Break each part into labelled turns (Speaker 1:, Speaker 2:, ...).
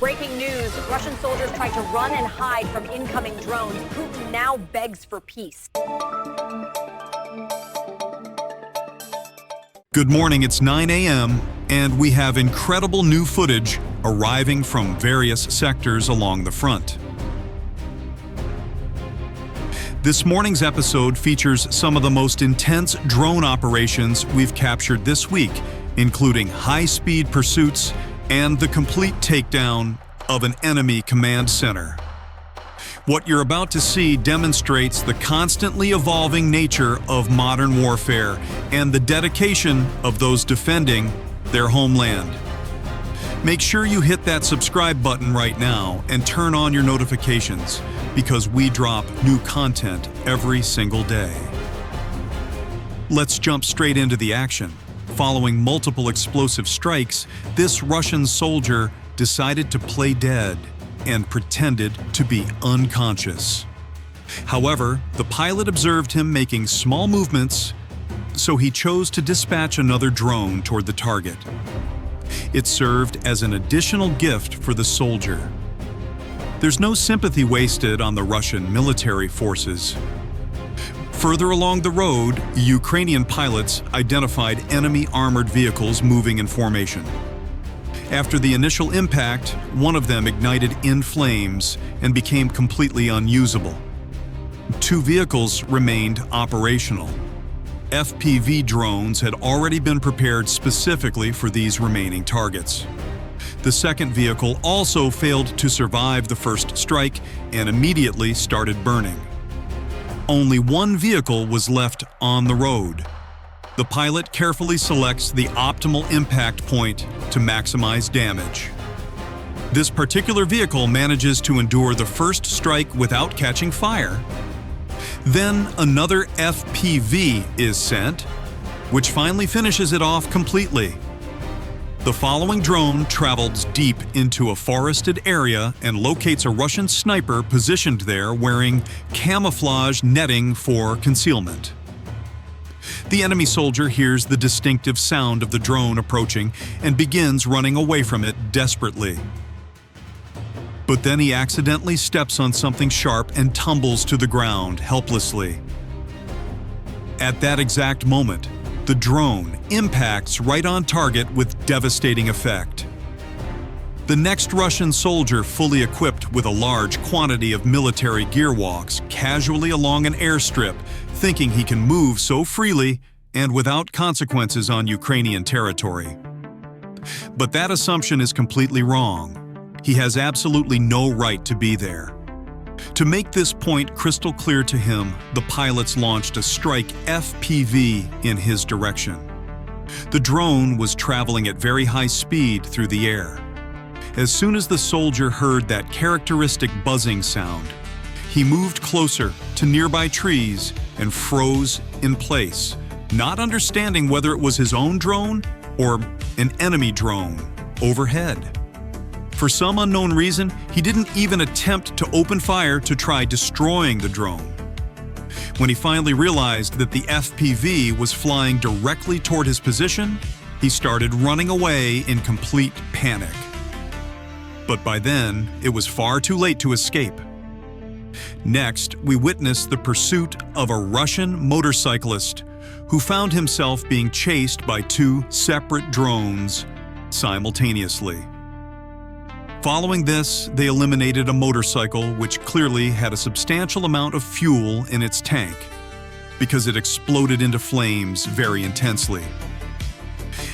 Speaker 1: Breaking news, Russian soldiers tried to run and hide from incoming drones. Putin now begs for peace.
Speaker 2: Good morning, it's 9 a.m., and we have incredible new footage arriving from various sectors along the front. This morning's episode features some of the most intense drone operations we've captured this week, including high-speed pursuits and the complete takedown of an enemy command center. What you're about to see demonstrates the constantly evolving nature of modern warfare and the dedication of those defending their homeland. Make sure you hit that subscribe button right now and turn on your notifications, because we drop new content every single day. Let's jump straight into the action. Following multiple explosive strikes, this Russian soldier decided to play dead and pretended to be unconscious. However, the pilot observed him making small movements, so he chose to dispatch another drone toward the target. It served as an additional gift for the soldier. There's no sympathy wasted on the Russian military forces. Further along the road, Ukrainian pilots identified enemy armored vehicles moving in formation. After the initial impact, one of them ignited in flames and became completely unusable. Two vehicles remained operational. FPV drones had already been prepared specifically for these remaining targets. The second vehicle also failed to survive the first strike and immediately started burning. Only one vehicle was left on the road. The pilot carefully selects the optimal impact point to maximize damage. This particular vehicle manages to endure the first strike without catching fire. Then another FPV is sent, which finally finishes it off completely. The following drone travels deep into a forested area and locates a Russian sniper positioned there wearing camouflage netting for concealment. The enemy soldier hears the distinctive sound of the drone approaching and begins running away from it desperately. But then he accidentally steps on something sharp and tumbles to the ground helplessly. At that exact moment, the drone impacts right on target with devastating effect. The next Russian soldier, fully equipped with a large quantity of military gear, walks casually along an airstrip, thinking he can move so freely and without consequences on Ukrainian territory. But that assumption is completely wrong. He has absolutely no right to be there. To make this point crystal clear to him, the pilots launched a strike FPV in his direction. The drone was traveling at very high speed through the air. As soon as the soldier heard that characteristic buzzing sound, he moved closer to nearby trees and froze in place, not understanding whether it was his own drone or an enemy drone overhead. For some unknown reason, he didn't even attempt to open fire to try destroying the drone. When he finally realized that the FPV was flying directly toward his position, he started running away in complete panic. But by then, it was far too late to escape. Next, we witnessed the pursuit of a Russian motorcyclist who found himself being chased by two separate drones simultaneously. Following this, they eliminated a motorcycle which clearly had a substantial amount of fuel in its tank, because it exploded into flames very intensely.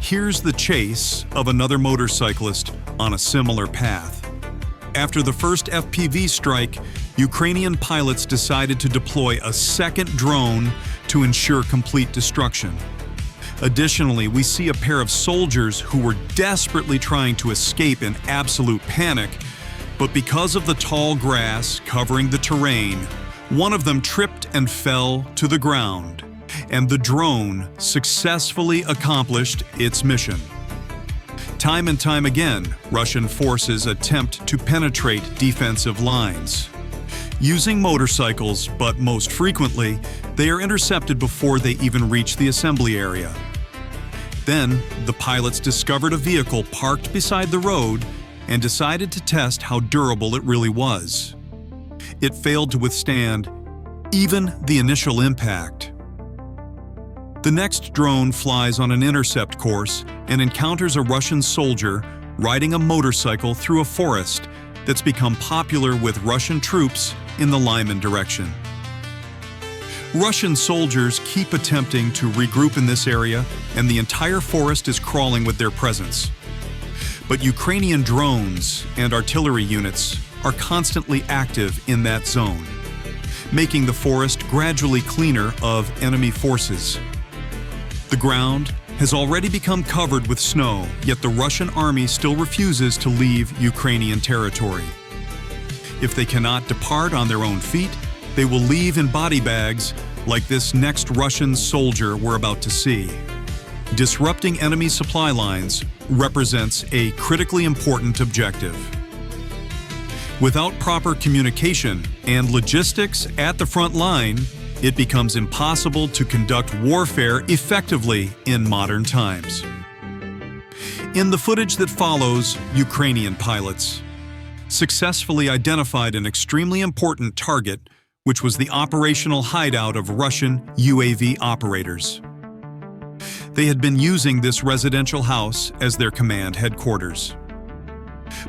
Speaker 2: Here's the chase of another motorcyclist on a similar path. After the first FPV strike, Ukrainian pilots decided to deploy a second drone to ensure complete destruction. Additionally, we see a pair of soldiers who were desperately trying to escape in absolute panic, but because of the tall grass covering the terrain, one of them tripped and fell to the ground, and the drone successfully accomplished its mission. Time and time again, Russian forces attempt to penetrate defensive lines. Using motorcycles, but most frequently, they are intercepted before they even reach the assembly area. Then, the pilots discovered a vehicle parked beside the road and decided to test how durable it really was. It failed to withstand even the initial impact. The next drone flies on an intercept course and encounters a Russian soldier riding a motorcycle through a forest that's become popular with Russian troops in the Lyman direction. Russian soldiers keep attempting to regroup in this area, and the entire forest is crawling with their presence. But Ukrainian drones and artillery units are constantly active in that zone, making the forest gradually cleaner of enemy forces. The ground has already become covered with snow, yet the Russian army still refuses to leave Ukrainian territory. If they cannot depart on their own feet, they will leave in body bags like this next Russian soldier we're about to see. Disrupting enemy supply lines represents a critically important objective. Without proper communication and logistics at the front line, it becomes impossible to conduct warfare effectively in modern times. In the footage that follows, Ukrainian pilots successfully identified an extremely important target, which was the operational hideout of Russian UAV operators. They had been using this residential house as their command headquarters.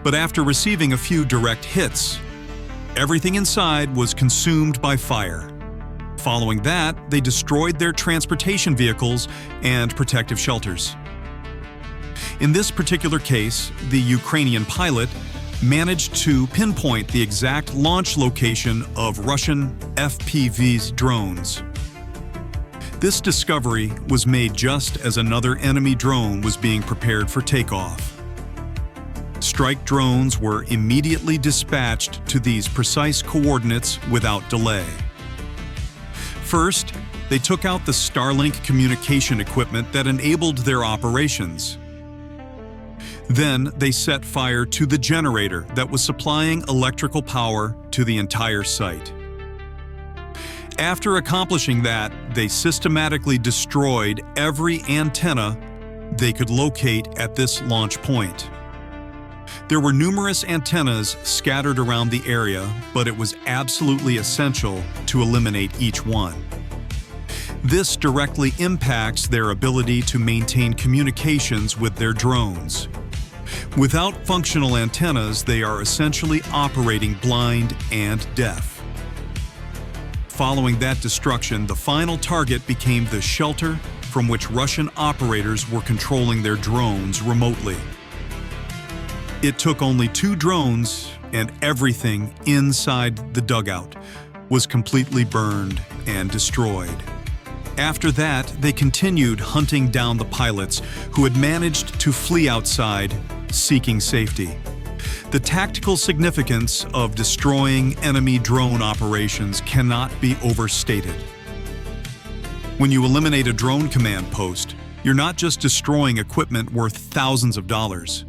Speaker 2: But after receiving a few direct hits, everything inside was consumed by fire. Following that, they destroyed their transportation vehicles and protective shelters. In this particular case, the Ukrainian pilot managed to pinpoint the exact launch location of Russian FPV drones. This discovery was made just as another enemy drone was being prepared for takeoff. Strike drones were immediately dispatched to these precise coordinates without delay. First, they took out the Starlink communication equipment that enabled their operations. Then they set fire to the generator that was supplying electrical power to the entire site. After accomplishing that, they systematically destroyed every antenna they could locate at this launch point. There were numerous antennas scattered around the area, but it was absolutely essential to eliminate each one. This directly impacts their ability to maintain communications with their drones. Without functional antennas, they are essentially operating blind and deaf. Following that destruction, the final target became the shelter from which Russian operators were controlling their drones remotely. It took only 2 drones, and everything inside the dugout was completely burned and destroyed. After that, they continued hunting down the pilots who had managed to flee outside, seeking safety. The tactical significance of destroying enemy drone operations cannot be overstated. When you eliminate a drone command post, you're not just destroying equipment worth thousands of dollars.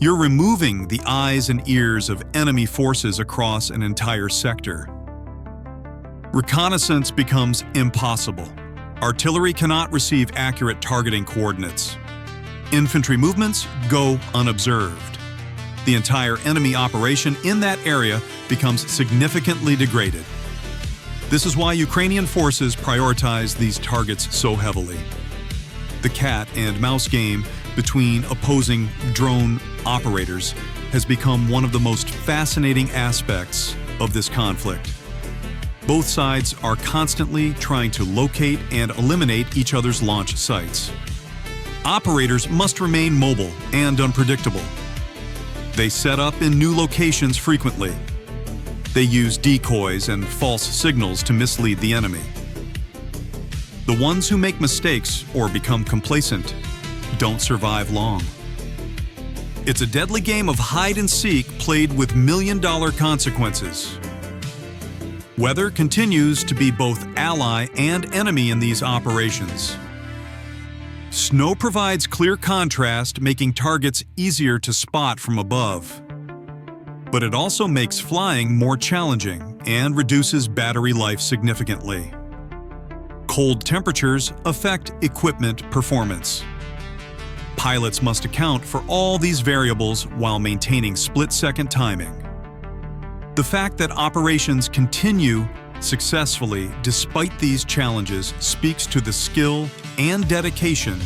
Speaker 2: You're removing the eyes and ears of enemy forces across an entire sector. Reconnaissance becomes impossible. Artillery cannot receive accurate targeting coordinates. Infantry movements go unobserved. The entire enemy operation in that area becomes significantly degraded. This is why Ukrainian forces prioritize these targets so heavily. The cat and mouse game between opposing drone operators has become one of the most fascinating aspects of this conflict. Both sides are constantly trying to locate and eliminate each other's launch sites. Operators must remain mobile and unpredictable. They set up in new locations frequently. They use decoys and false signals to mislead the enemy. The ones who make mistakes or become complacent don't survive long. It's a deadly game of hide and seek played with million-dollar consequences. Weather continues to be both ally and enemy in these operations. Snow provides clear contrast, making targets easier to spot from above. But it also makes flying more challenging and reduces battery life significantly. Cold temperatures affect equipment performance. Pilots must account for all these variables while maintaining split-second timing. The fact that operations continue successfully despite these challenges speaks to the skill and dedication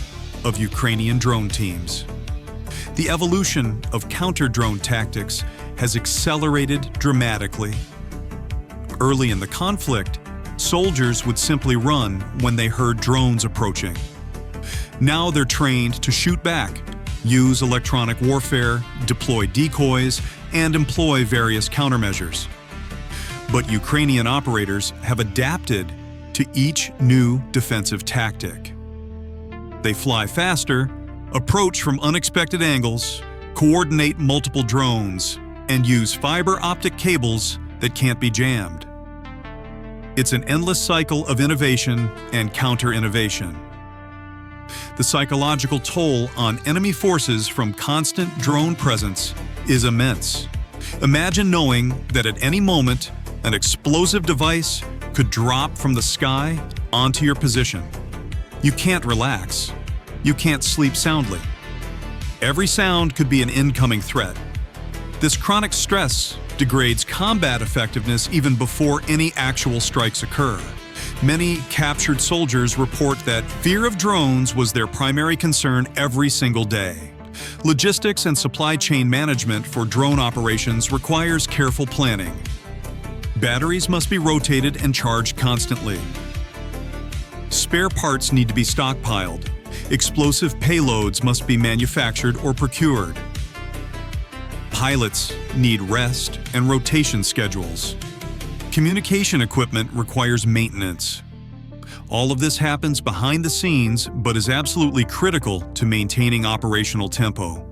Speaker 2: of Ukrainian drone teams. The evolution of counter-drone tactics has accelerated dramatically. Early in the conflict, soldiers would simply run when they heard drones approaching. Now they're trained to shoot back, use electronic warfare, deploy decoys, and employ various countermeasures. But Ukrainian operators have adapted to each new defensive tactic. They fly faster, approach from unexpected angles, coordinate multiple drones, and use fiber optic cables that can't be jammed. It's an endless cycle of innovation and counter-innovation. The psychological toll on enemy forces from constant drone presence is immense. Imagine knowing that at any moment, an explosive device could drop from the sky onto your position. You can't relax. You can't sleep soundly. Every sound could be an incoming threat. This chronic stress degrades combat effectiveness even before any actual strikes occur. Many captured soldiers report that fear of drones was their primary concern every single day. Logistics and supply chain management for drone operations requires careful planning. Batteries must be rotated and charged constantly. Spare parts need to be stockpiled. Explosive payloads must be manufactured or procured. Pilots need rest and rotation schedules. Communication equipment requires maintenance. All of this happens behind the scenes, but is absolutely critical to maintaining operational tempo.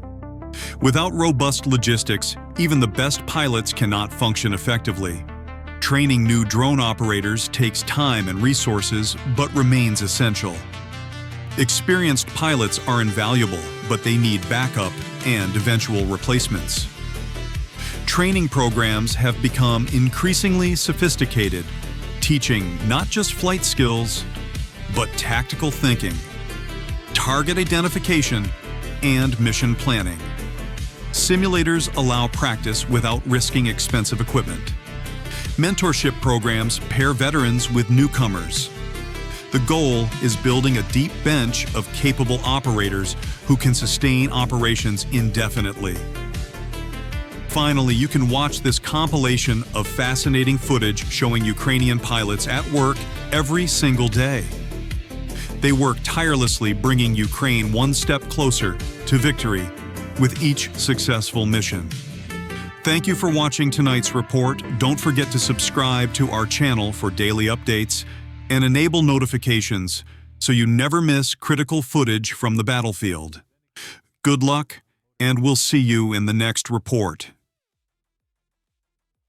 Speaker 2: Without robust logistics, even the best pilots cannot function effectively. Training new drone operators takes time and resources, but remains essential. Experienced pilots are invaluable, but they need backup and eventual replacements. Training programs have become increasingly sophisticated, teaching not just flight skills, but tactical thinking, target identification, and mission planning. Simulators allow practice without risking expensive equipment. Mentorship programs pair veterans with newcomers. The goal is building a deep bench of capable operators who can sustain operations indefinitely. Finally, you can watch this compilation of fascinating footage showing Ukrainian pilots at work every single day. They work tirelessly, bringing Ukraine one step closer to victory with each successful mission. Thank you for watching tonight's report. Don't forget to subscribe to our channel for daily updates and enable notifications so you never miss critical footage from the battlefield. Good luck, and we'll see you in the next report.